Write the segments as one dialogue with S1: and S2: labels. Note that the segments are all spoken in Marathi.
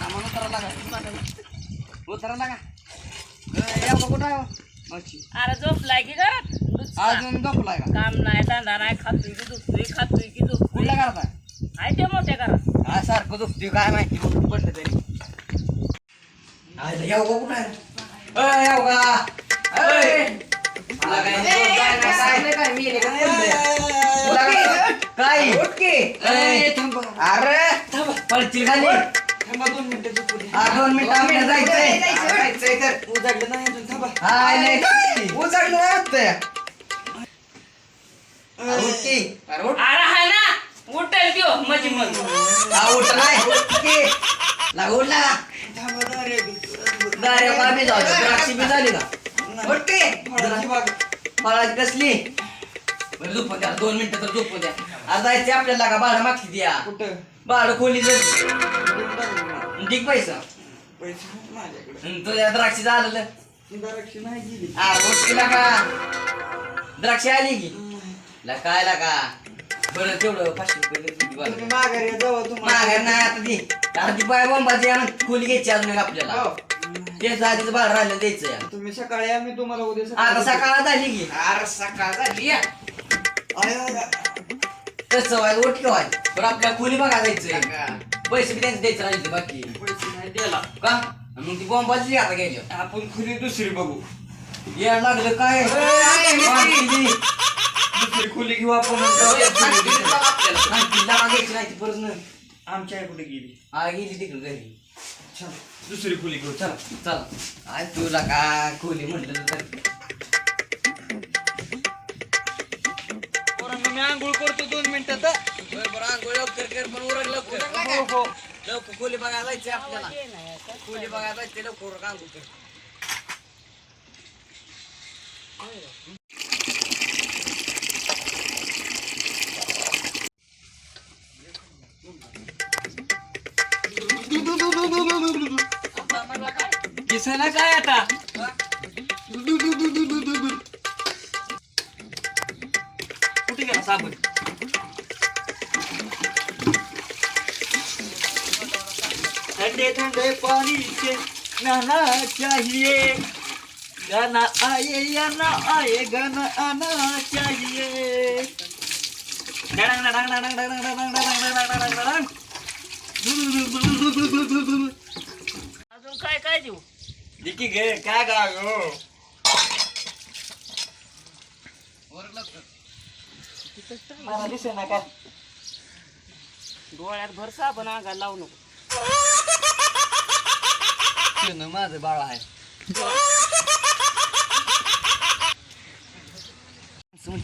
S1: सामान उतरायला लागा एवढं कुठं आहे मावशी?
S2: अरे झोपलाय की घरात
S1: अजून झोपलाय का?
S2: काम नाही धंदा नाही खातोय की झोपतोय
S1: कुठल्या घरात आहे?
S2: आहे ते मोठ्या घरात
S1: काय सारखं झोपतोय काय माहिती म्हणून पडलं तरी येऊ का कुठं आहे? येऊ का? मला काय अरे पडतील खाली 2 मिनिटं जायचंय उजाडलं नाही अजून थांबा उजाडलं नाही
S2: अरे हाय ना उठेल त्यो मजी मग
S1: उठ नाही लागून ना द्राक्षी बी झाली का फळाची कसली बरं झोपू द्या 2 मिनिटं तर झोपू द्या आता जायचे आपल्याला का भाडं मागती द्या कुठं भाडं खोली जर ठीक पैसा तुझ्या द्राक्षी झालं द्राक्षी नाही गेली का द्राक्षी आली की काय लागा बरं तेवढं 500 रुपये माघार नाही आता ती ती बाय बंबाची खोली घ्यायची अजून आपल्याला तेच आधीच भाडं राहिलं द्यायचं
S3: तुम्ही सकाळी आम्ही तुम्हाला उद्या
S1: आता सकाळ झाली की
S3: अरे सकाळ झाली
S1: कसं व्हाय ओट किंवा बरं आपल्याला खोली बघा जायचंय पैसे बी त्यांचे द्यायचं राहिले बाकी
S3: पैसे नाही द्यायला
S1: का मग ती बॉम्बाची आता घ्यायची
S3: आपण खुली दुसरी बघू
S1: यायला लागलं काय
S3: दुसरी खुली घेऊ आपण
S1: घ्यायची नाही ती परत
S3: आमच्या कुठे गेली
S1: गेली तिकडे घरी
S3: दुसरी खुली घेऊ
S1: चल चल आज तुला का खोली म्हटलं तर
S3: मी आंघोळ करतो 2 मिनिटात
S1: बरोबर आंघोळ लवकर कर पण उरक लवकर लवकर खोली बघायला जायचंय आपल्याला खोली बघायला जायचंय लवकर आंघोळ कर
S3: दिसेना काय आता कुठे गेला साबण ठंडे ठंडे पानी से नहाना चाहिए गाना आए या ना आए गाना आना चाहिए डंग डंग डंग डंग डंग डंग डंग डंग डंग
S2: अजून काय काय देऊ
S3: दिकी घे काय गाव मला दिसे ना काय
S2: डोळ्यात भर साबण अंगाला लावू नको
S1: माझं बाळ आहे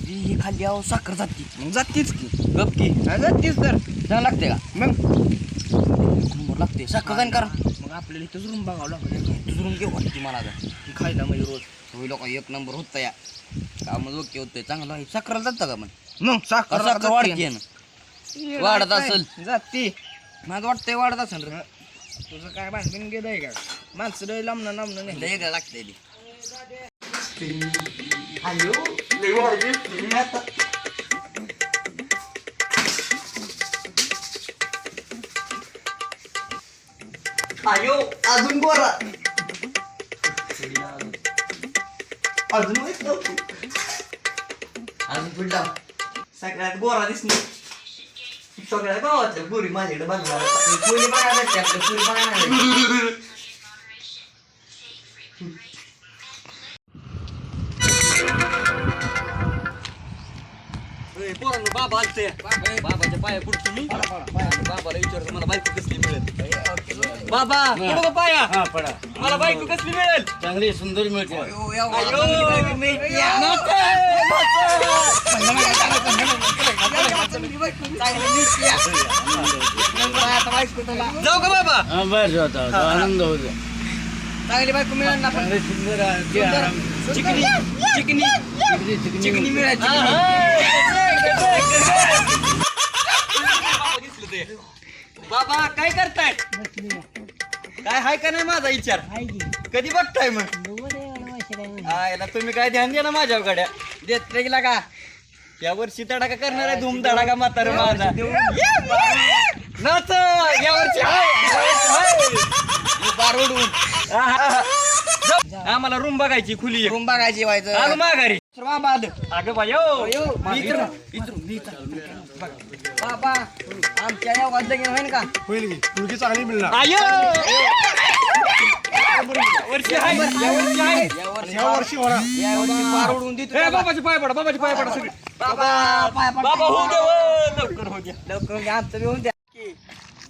S1: ही खाली आहो साखर जाती मग जातीच की गप की जातीच तर चांगलं लागते का मग नंबर लागते साखर जाईन करा मग आपल्याला इथंच रूम बघावं लागतं इथंच रूम घेऊ वाटते मला आता ती खायला म्हणजे रोज होई लोक 1 नंबर होतं या का मग ओके होतंय चांगलं आहे साखरला जातं का मग साखर वाढते ना वाढत असेल जाते माझं वाटतंय वाढत असेल रे तुझं काय भांडण गेलंय का माणसं लय लांबणं नाही लय लागतंय
S3: आयो अजून गोरा अजून
S1: पुढला
S3: सगळ्यात गोरा दिसणे सगळ्या गावातल्या पुरी माझ्याकडे बघणार
S1: पुरी बघायला पुरी बघायला
S3: पोरांनो बाबा आलते बाबाच्या पाया पुढची मी बाबाला विचारतो मला बायको कसली मिळेल बाबा पुढं पाया मला बायको कसली मिळेल
S1: चांगली सुंदर मिळते
S3: जाऊ का बाबा
S1: आनंद होतो चांगली बायको मिळेल ना चिकनी चिकनी चिकनी मिळायची
S3: बाबा काय करताय काय हाय का नाही माझा विचार कधी बघताय मग याला तुम्ही काय ध्यान द्या ना माझ्याकडे
S1: देत गेला का
S3: या वर्षी तडाखा करणार आहे धूम धडाका म्हातारा माझा नाच या वर्षी हाय
S1: पार उडवून
S3: आम्हाला रूम बघायची खुली एक.
S1: रूम बघायची व्हायचं
S3: आलो माघारी
S1: बाबा आलं.
S3: अगं बायो
S1: बाबा आमच्या या वाजलं गेलं होईन का
S4: होईल की मुलगी चांगली मिळणार
S3: आयो वर्षी आहे या वर्षी आहे
S4: ह्या वर्षी होणार
S1: या वर्षी पार उडवून देतो
S3: ए, बाबाचे पाय पडा बाबाचे पाय पडा सगळे
S1: बाबा पाय पड.
S3: बाबा होऊ दे व, लवकर होऊ द्या
S1: लवकर घ्या, आमचं बी होऊन द्या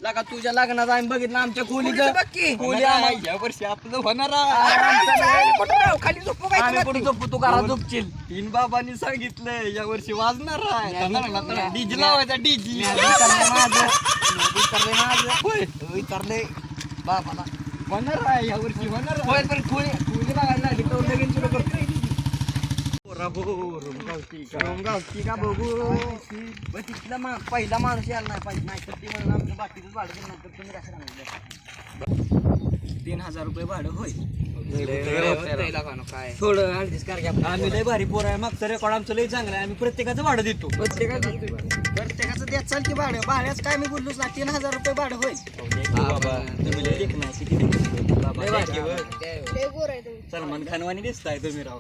S1: लगा तुझ्या लग्नात आम्ही बघितलं आमच्या खोलीचं खोली आम्हाला
S3: या वर्षी आपलं होणार आहे.
S1: खाली झोपू काय आम्ही कुठे झोपू तू घरात झोपशील
S3: तीन बाबांनी सांगितलंय या वर्षी वाजणार आहे डीजे लावायचा डीजे
S1: विचारले बाबाला
S3: होणार आहे या वर्षी होणार आहे.
S1: होय पण खोली खोली बघायला लागली तो लगेच सुरू करतोय गावठी का बघू तिथला पहिला माणूस यायला नाही पाहिजे नाही तर ती म्हणून आमचं बाकीचं भाडं दिलं नंतर तुम्ही कसं सांगितलं 3000 रुपये भाडं होय काय थोडं ऍडजस्ट करा घ्या
S3: आम्ही लय भारी पोर आहे मागचं रेकॉर्ड आमचं लय चांगलं आहे आम्ही प्रत्येकाचं भाडं देतो
S1: प्रत्येकाचं द्याच चाल की भाडं भाड्याच काय मी बोललोच ना 3000 रुपये भाडं होईल
S3: बाबा तुम्ही लय देखना किती बाबा सलमान खान वाणी दिसताय तुम्ही राव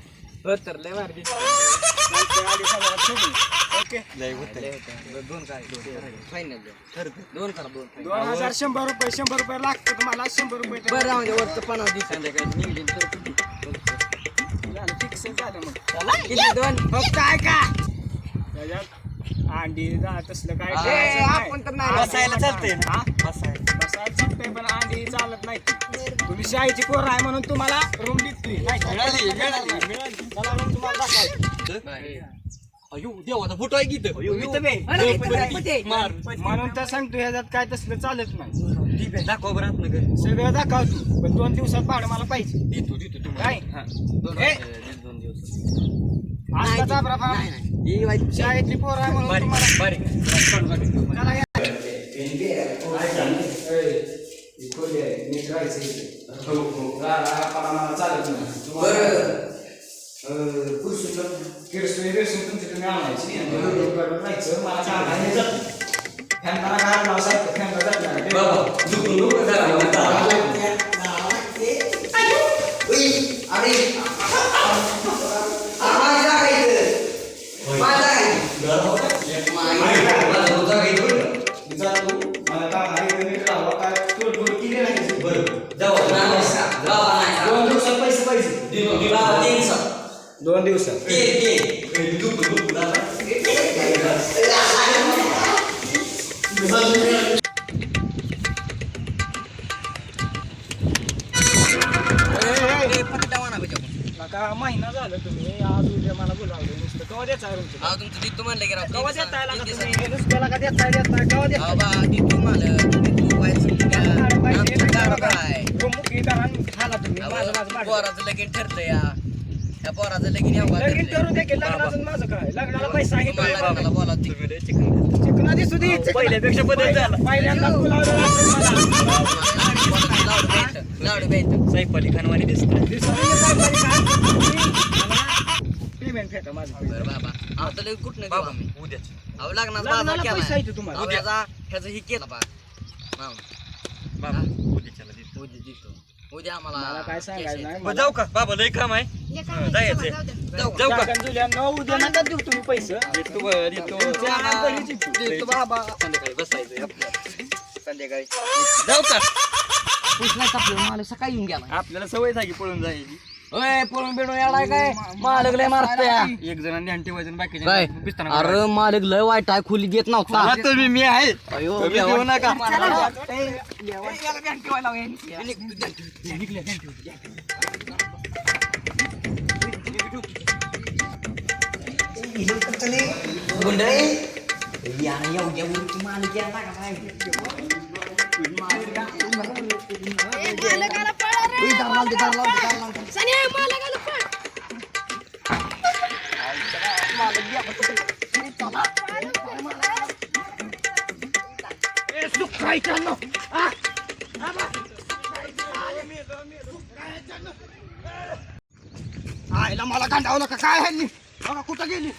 S1: तर लय भारी ओके
S3: लय होतंय.
S1: दोन काय फायनल दोन करा दोन
S4: 2100 रुपये 100 रुपये लागतं तुम्हाला 100 रुपये
S1: बरं राहून दे वरचं 50 दिवस
S3: संध्याकाळी नियोजन करतो.
S4: झालं फिक्स झालं मग
S1: किती दोन
S4: काय का त्याच्यात अंडी तसलं काय
S1: आपण तर नाही
S3: बसायला चालतंय ना बसायला
S4: बसायला चालतंय पण अंडी चालत नाही तुम्ही शाळेची पोर आहे म्हणून तुम्हाला रूम देतोय चला room तुम्हाला दाखवायचं.
S3: अयो देवाचा फोटो आहे गीत
S4: म्हणून तर सांगतो ह्याच्यात काय तसलं चालत नाही
S3: ठीक आहे दाखवा बरं आतनं घरी.
S4: सगळं दाखवतो पण 2 दिवसात भाडं मला पाहिजे
S3: देतो तुम्हाला
S4: काय?
S3: हा. दोन
S4: ए?
S3: दोन दिवस
S4: आता चाबरा फा. शाळेतली पोर आहे म्हणून
S3: बारीक
S4: तुम्हाला
S3: बारीक
S4: चला या. दोन दिवसात आता महिना झालं तुम्ही आज उद्या मला बोलावलं नुसतं कवा द्यायचं आहे तुमचं
S1: तुमचं दितो म्हणलं की राव
S4: कवा देताय लागा तुम्ही नुसत्याला का देताय कवा देताय
S1: बाबा दितो मला
S4: रूम बुकिंग करा आणि खाला तुम्ही माझं भाडं.
S1: पोराचं लगीन ठरतं या पोराचं लगीन
S4: लगीन करू दे की लग्नाचं माझं काय लग्नाला पैसा आहे
S1: लग्नाला बोला
S4: चिकना दिसू दे
S3: पहिल्यापेक्षा बदल झाला
S4: पहिल्यांदा बोलावलं
S1: लाडू प्यायचं
S3: सैफ अली खान वाणी दिसतंय
S4: पेमेंट फेका माझं
S1: बरं बाबा आता लगेच कुठं
S3: बाबा
S1: नाही
S3: उद्याच
S1: लग्नाचा
S4: लग्नाला
S1: बाजार
S4: पैसा
S1: केला
S4: आहे तुम्हाला
S1: उद्याचा ह्याचं ही केलं बा
S3: बाबा उद्याच्याला देतो
S1: उद्या देतो उद्या
S4: मला
S1: आम्हाला
S4: काय सांगायचं नाही
S3: बरं, जाऊ का बाबा लय काम आहे जायचंय जाऊ का
S4: जुल्या 9 उद्या नंतर देऊ तुम्ही पैसे
S1: देतो बाबा
S3: संध्याकाळी बसायचं
S1: संध्याकाळी
S3: जाऊ का
S1: पुसला मला सकाळी येऊन गेला
S3: आपल्याला सवय झाली पळून जायची
S1: ओय पळून बिडून यालाय काय मालक लय मारतोय
S3: एक जणांनी ध्यान ठेवायचं
S1: काय
S3: बाकी पिस्ताना
S1: अरे मालक लय वाईट आहे खोली देत नव्हता
S3: तुम्ही मी आहे
S1: अयो
S3: तुम्ही देऊ नका
S4: आईला मला गांडावलं का काय ह्यांनी बघा कुठं गेली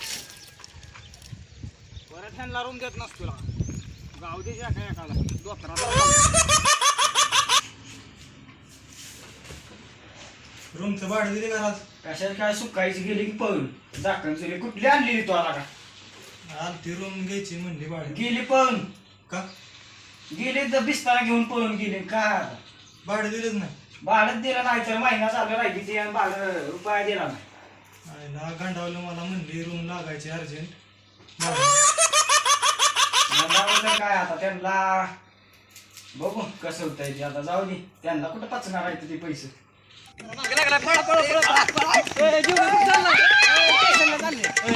S4: परत ह्यांना रूम देत नसतो गाव दे एकाला
S5: रूमचं भाडं दिले घरात
S4: कशाला काय सुकायची गेली की पळून दाखल चुली कुठली आणलेली तो आला का
S5: आलती रूम घ्यायची म्हणली भाडं
S4: गेली पळून
S5: का
S4: गेली तर बिस्तारा घेऊन पळून गेली का
S5: भाडं दिलंच नाही
S4: भाडं दिलं नाही तर महिना झालं राहिली ती आणि भाडं रुपया दिला नाही
S5: आईला गांडावलं मला म्हणली रूम लागायची अर्जंट
S4: म्हणलं काय आता त्यांना बघू कसं होतंय ते आता जाऊ दे त्यांना कुठं पचणार आहे ते पैसे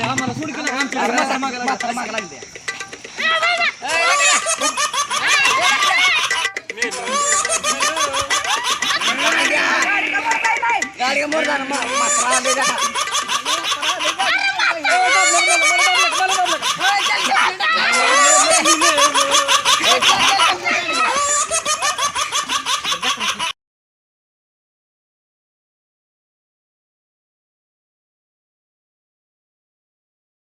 S3: आम्हाला सोड केलं का आमच्या
S1: म्हातारा मागं लागते गाडी मोर म्हातारा